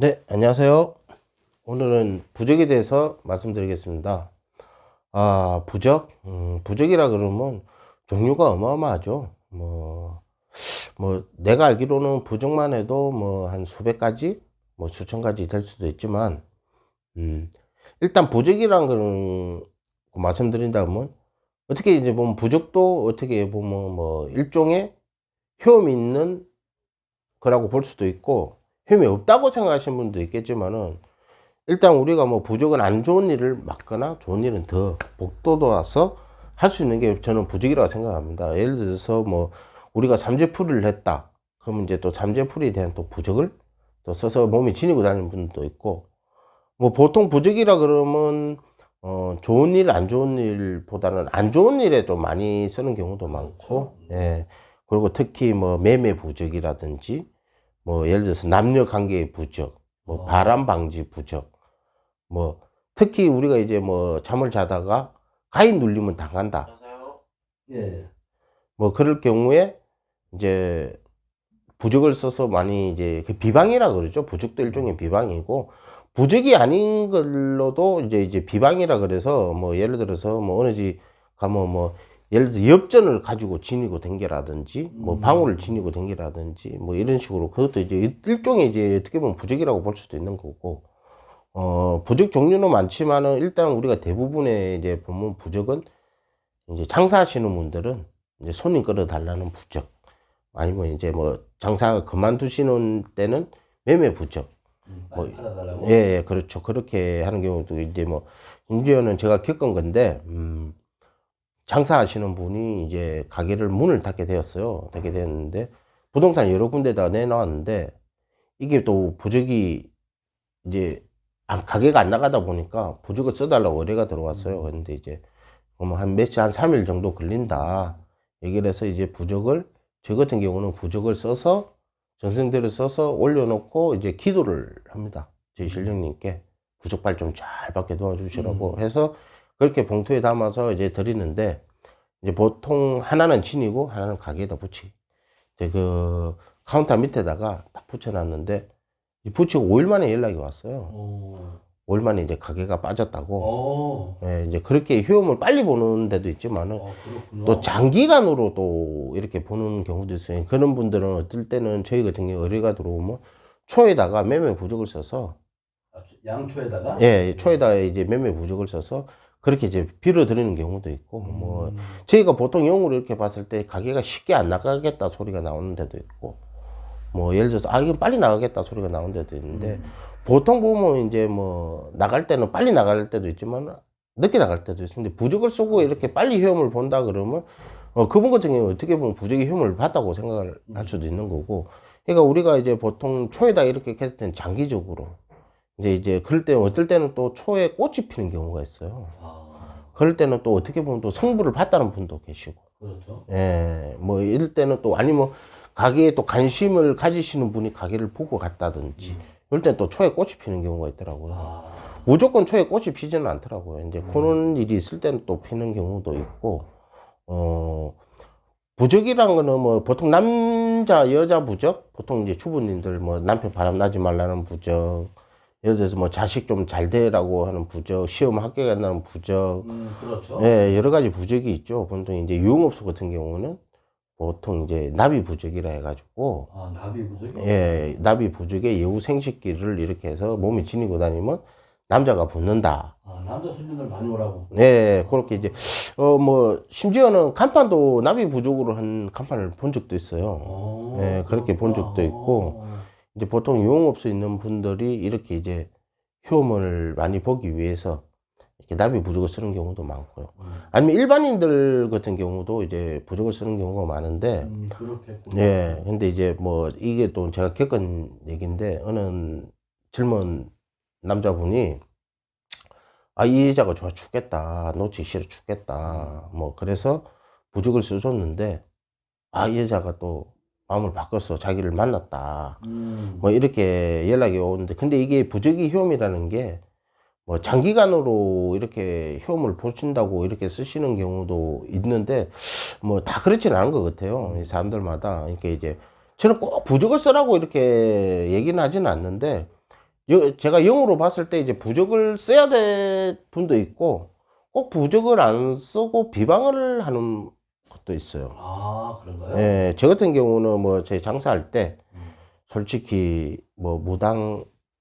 네, 안녕하세요. 오늘은 부적에 대해서 말씀드리겠습니다. 부적이라 그러면 종류가 어마어마하죠. 내가 알기로는 부적만 해도 한 수백 가지, 수천 가지 될 수도 있지만, 음, 일단 부적이란 거는 말씀드린다면, 어떻게 이제 보면 부적도 어떻게 보면 일종의 효험이 있는 거라고 볼 수도 있고, 효험이 없다고 생각하시는 분도 있겠지만은, 일단 우리가 부적은 안 좋은 일을 막거나 좋은 일은 더 복돋아서 할 수 있는 게 저는 부적이라고 생각합니다. 예를 들어서 우리가 삼재풀이를 했다. 그러면 이제 또 삼재풀이에 대한 또 부적을 또 써서 몸에 지니고 다니는 분도 있고, 보통 부적이라 그러면 좋은 일, 안 좋은 일보다는 안 좋은 일에 좀 많이 쓰는 경우도 많고, 예. 그리고 특히 매매 부적이라든지, 예를 들어서 남녀 관계의 부적, 바람 방지 부적, 뭐 특히 우리가 이제 잠을 자다가 가위 눌리면 당한다. 예. 그럴 경우에 이제 부적을 써서 많이 이제 그 비방이라 그러죠. 부적도 일종의 비방이고, 부적이 아닌 걸로도 이제 비방이라 그래서 예를 들어서 어느 집 가면 예를 들어 엽전을 가지고 지니고 댕겨라든지 방울을 지니고 댕겨라든지 이런 식으로 그것도 이제 일종의 이제 어떻게 보면 부적이라고 볼 수도 있는 거고, 부적 종류는 많지만은 일단 우리가 대부분의 이제 보면 부적은 이제 장사하시는 분들은 이제 손님 끌어달라는 부적, 아니면 이제 장사 그만두시는 때는 매매 부적. 많이 팔아달라고? 예, 예, 그렇죠. 그렇게 하는 경우도 이제 심지어는 제가 겪은 건데, 장사하시는 분이 이제 가게를 문을 닫게 되었어요. 닫게 되었는데, 부동산 여러 군데다 내놨는데, 이게 또 부적이 이제 가게가 안 나가다 보니까 부적을 써달라고 의뢰가 들어왔어요. 근데 이제 한 며칠, 한 3일 정도 걸린다 얘기를 해서 이제 저 같은 경우는 부적을 써서 정성들을 써서 올려놓고 이제 기도를 합니다. 저희 신령님께 부적발 좀 잘 받게 도와주시라고 해서 그렇게 봉투에 담아서 이제 드리는데, 이제 보통 하나는 진이고 하나는 가게에다 붙이기. 이제 그 카운터 밑에다가 딱 붙여놨는데, 붙이고 5일 만에 연락이 왔어요. 오. 5일 만에 이제 가게가 빠졌다고. 오. 예, 이제 그렇게 효험을 빨리 보는 데도 있지만은 또 그렇구나. 장기간으로 또 이렇게 보는 경우도 있어요. 그런 분들은 어떨 때는 저희 같은 경우 의뢰가 들어오면 초에다가 매매 부적을 써서, 양초에다가? 예, 초에다가 이제 매매 부적을 써서 그렇게 이제 빌어드리는 경우도 있고, 음. 저희가 보통 영으로 이렇게 봤을 때 가게가 쉽게 안 나가겠다 소리가 나오는 데도 있고, 예를 들어서 이건 빨리 나가겠다 소리가 나오는 데도 있는데, 보통 보면 이제 나갈 때는 빨리 나갈 때도 있지만 늦게 나갈 때도 있는데, 부적을 쓰고 이렇게 빨리 효험을 본다 그러면 그분 같은 경우는 어떻게 보면 부적의 효험을 봤다고 생각을 할 수도 있는 거고, 그러니까 우리가 이제 보통 초에다 이렇게 했을 때는 장기적으로 이제 그럴 때 어떨 때는 또 초에 꽃이 피는 경우가 있어요. 그럴 때는 또 어떻게 보면 또 성부를 봤다는 분도 계시고, 그렇죠. 예, 이럴 때는 또 아니면 가게에 또 관심을 가지시는 분이 가게를 보고 갔다든지, 이럴 땐 또 초에 꽃이 피는 경우가 있더라고요. 무조건 초에 꽃이 피지는 않더라고요. 이제 그런 일이 있을 때는 또 피는 경우도 있고, 어, 부적이란 거는 보통 남자, 여자 부적, 보통 이제 주부님들 남편 바람 나지 말라는 부적, 예를 들어서 자식 좀 잘 되라고 하는 부적, 시험 합격한다는 부적, 그렇죠. 예, 여러 가지 부적이 있죠. 보통 이제 유흥업소 같은 경우는 보통 이제 나비 부적이라 해가지고, 나비 부적이? 예, 나비 부적에 여우 생식기를 이렇게 해서 몸에 지니고 다니면 남자가 붙는다. 남자 손님들 많이 오라고. 네, 그렇게 이제, 심지어는 간판도 나비 부족으로 한 간판을 본 적도 있어요. 예, 그렇게 본 적도 있고, 이제 보통 유흥업소에 있는 분들이 이렇게 이제 효험을 많이 보기 위해서 이렇게 나비 부족을 쓰는 경우도 많고요. 아니면 일반인들 같은 경우도 이제 부족을 쓰는 경우가 많은데, 그렇겠구나. 예, 근데 이제 이게 또 제가 겪은 얘기인데, 어느 젊은 남자분이 이 여자가 좋아 죽겠다. 놓치기 싫어 죽겠다. 그래서 부적을 써줬는데, 이 여자가 또 마음을 바꿔서 자기를 만났다. 이렇게 연락이 오는데, 근데 이게 부적의 효험이라는 게, 장기간으로 이렇게 효험을 보신다고 이렇게 쓰시는 경우도 있는데, 다 그렇지는 않은 것 같아요. 이 사람들마다. 이렇게 이제, 저는 꼭 부적을 쓰라고 이렇게 얘기는 하지는 않는데, 제가 영어로 봤을 때 이제 부적을 써야 될 분도 있고 꼭 부적을 안 쓰고 비방을 하는 것도 있어요. 아, 그런가요? 예, 저 같은 경우는 뭐 제 장사할 때 음. 솔직히 뭐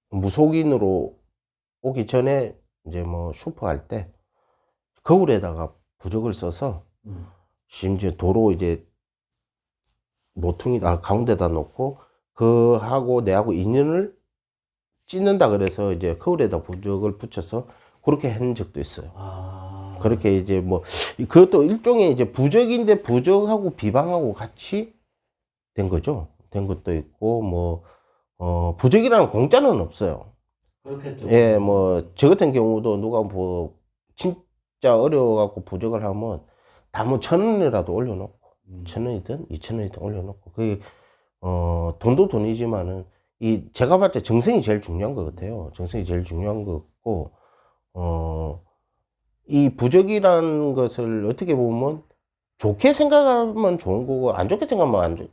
무속인으로 오기 전에 이제 뭐 슈퍼 할 때 거울에다가 부적을 써서 음. 심지어 도로 이제 모퉁이 가운데다 놓고 그하고 내하고 인연을 찢는다 그래서 이제 거울에다 부적을 붙여서 그렇게 한 적도 있어요. 아. 그렇게 이제 뭐 그것도 일종의 이제 부적인데 부적하고 비방하고 같이 된 거죠. 된 것도 있고 뭐 부적이라는 공짜는 없어요. 그렇겠죠. 예, 뭐 저 같은 경우도 누가 뭐 진짜 어려워갖고 부적을 하면 다 뭐 1,000원이라도 올려놓고 1,000원이든 2,000원이든 올려놓고 그게 돈도 돈이지만은 이 제가 봤을 때 정성이 제일 중요한 것 같아요. 정성이 제일 중요한 것 같고 이 부적이라는 것을 어떻게 보면 좋게 생각하면 좋은 거고 안 좋게 생각하면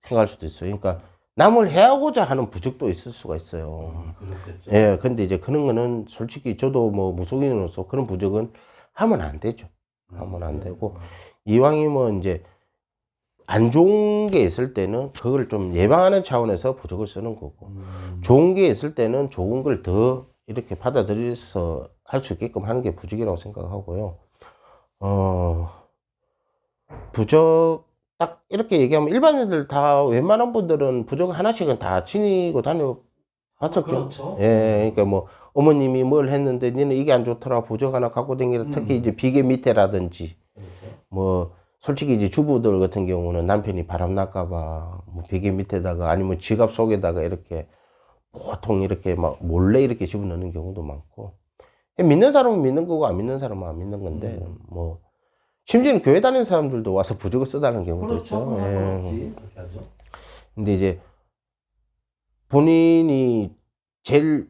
생각할 수도 있어요. 그러니까 남을 해하고자 하는 부적도 있을 수가 있어요. 그렇겠죠. 예, 근데 이제 그런 거는 솔직히 저도 뭐 무속인으로서 그런 부적은 하면 안 되죠. 하면 안 되고 이왕이면 이제 안 좋은 게 있을 때는 그걸 좀 예방하는 차원에서 부적을 쓰는 거고 좋은 게 있을 때는 좋은 걸 더 이렇게 받아들여서 할 수 있게끔 하는 게 부적이라고 생각하고요. 부적 딱 이렇게 얘기하면 일반인들 다 웬만한 분들은 부적 하나씩은 다 지니고 다녀 봤죠. 그렇죠. 예, 그러니까 뭐 어머님이 뭘 했는데 니는 이게 안 좋더라 부적 하나 갖고 다니라. 특히 이제 비계 밑에라든지 그렇죠. 뭐 솔직히 이제 주부들 같은 경우는 남편이 바람 날까봐 뭐 베개 밑에다가 아니면 지갑 속에다가 이렇게 보통 이렇게 막 몰래 이렇게 집어넣는 경우도 많고 믿는 사람은 믿는 거고 안 믿는 사람은 안 믿는 건데 뭐 심지어는 교회 다니는 사람들도 와서 부적을 써달라는 경우도 그렇죠. 있죠. 상관없지. 그렇게 하죠. 근데 이제 본인이 제일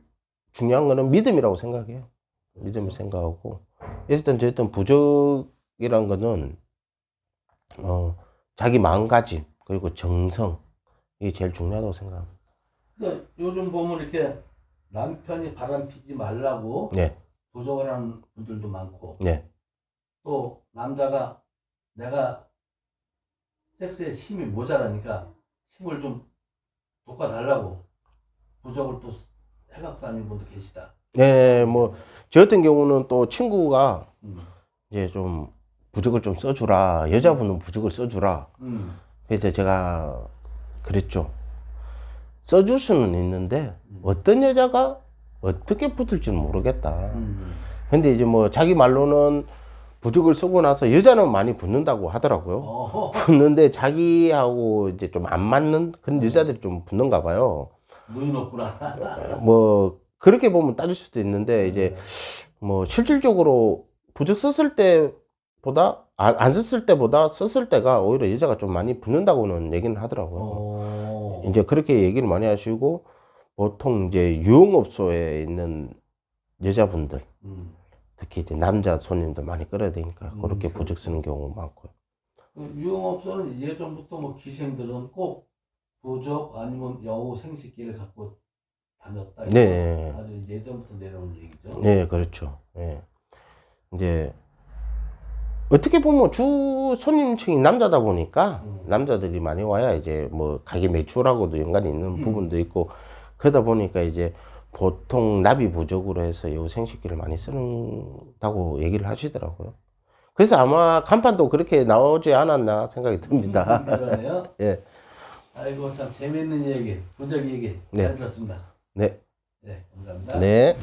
중요한 거는 믿음이라고 생각해요. 믿음을 생각하고 일단 저쨌든 부적이란 거는 자기 마음가짐 그리고 정성 이게 제일 중요하다고 생각합니다. 근데 요즘 보면 이렇게 남편이 바람 피지 말라고 네, 부적을 하는 분들도 많고 네, 또 남자가 내가 섹스에 힘이 모자라니까 힘을 좀 돋궈달라고 부적을 또 해갖고 다니는 분도 계시다. 네, 뭐 저 같은 경우는 또 친구가 음. 이제 좀 부적을 좀 써주라 여자분은 부적을 써주라. 그래서 제가 그랬죠. 써줄 수는 있는데 어떤 여자가 어떻게 붙을지는 모르겠다. 근데 이제 뭐 자기 말로는 부적을 쓰고 나서 여자는 많이 붙는다고 하더라고요. 붙는데 자기하고 이제 좀 안 맞는 그런 여자들이 좀 붙는가 봐요. 눈이 높구나. 뭐 그렇게 보면 따질 수도 있는데 이제 뭐 실질적으로 부적 썼을 때보다 안 썼을 때보다 썼을 때가 오히려 여자가 좀 많이 붙는다고는 얘기는 하더라고요. 이제 그렇게 얘기를 많이 하시고 보통 이제 유흥업소에 있는 여자분들 특히 이제 남자 손님들 많이 끌어야 되니까 그렇게 부적 쓰는 경우 많고요. 유흥업소는 예전부터 뭐 기생들은 꼭 부적 아니면 여우 생식기를 갖고 다녔다. 네. 아주 예전부터 내려온 얘기죠. 네, 그렇죠. 네. 이제 어떻게 보면 주 손님층이 남자다 보니까 남자들이 많이 와야 이제 뭐 가게 매출하고도 연관이 있는 부분도 있고 그러다 보니까 이제 보통 나비 부적으로 해서 여우 생식기를 많이 쓰는다고 얘기를 하시더라고요. 그래서 아마 간판도 그렇게 나오지 않았나 생각이 듭니다. 그러네요. 예. 아이고 참 재밌는 얘기, 부적 얘기 네. 잘 들었습니다. 네. 네, 감사합니다. 네.